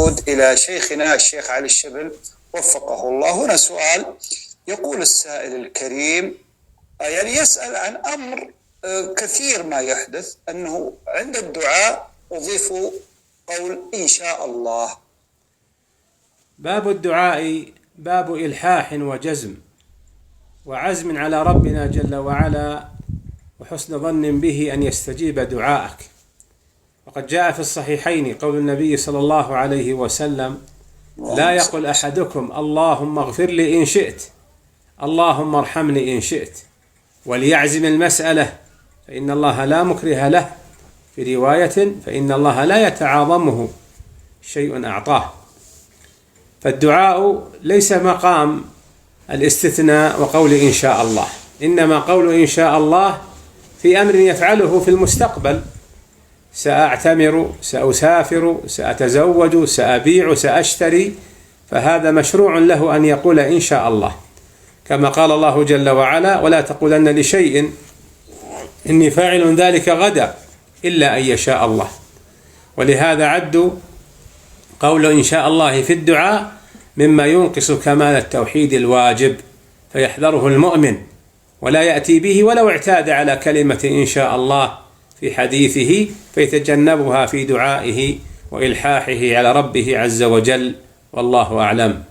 نعود إلى شيخنا الشيخ علي الشبل وفقه الله. هنا سؤال، يقول السائل الكريم يعني يسأل عن أمر كثير ما يحدث، أنه عند الدعاء أضيف قول إن شاء الله. باب الدعاء باب إلحاح وجزم وعزم على ربنا جل وعلا وحسن ظن به أن يستجيب دعاءك. وقد جاء في الصحيحين قول النبي صلى الله عليه وسلم: لا يقل أحدكم اللهم اغفر لي إن شئت، اللهم ارحمني إن شئت، وليعزم المسألة فإن الله لا مكره له، في رواية فإن الله لا يتعاظمه شيء أعطاه. فالدعاء ليس مقام الاستثناء وقول إن شاء الله، إنما قول إن شاء الله في أمر يفعله في المستقبل: سأعتمر، سأسافر، سأتزوج، سأبيع، سأشتري، فهذا مشروع له أن يقول إن شاء الله، كما قال الله جل وعلا: ولا تقولن لشيء إني فاعل ذلك غدا إلا أن يشاء الله. ولهذا عدوا قول إن شاء الله في الدعاء مما ينقص كمال التوحيد الواجب، فيحذره المؤمن ولا يأتي به ولو اعتاد على كلمة إن شاء الله في حديثه، فيتجنبها في دعائه وإلحاحه على ربه عز وجل، والله أعلم.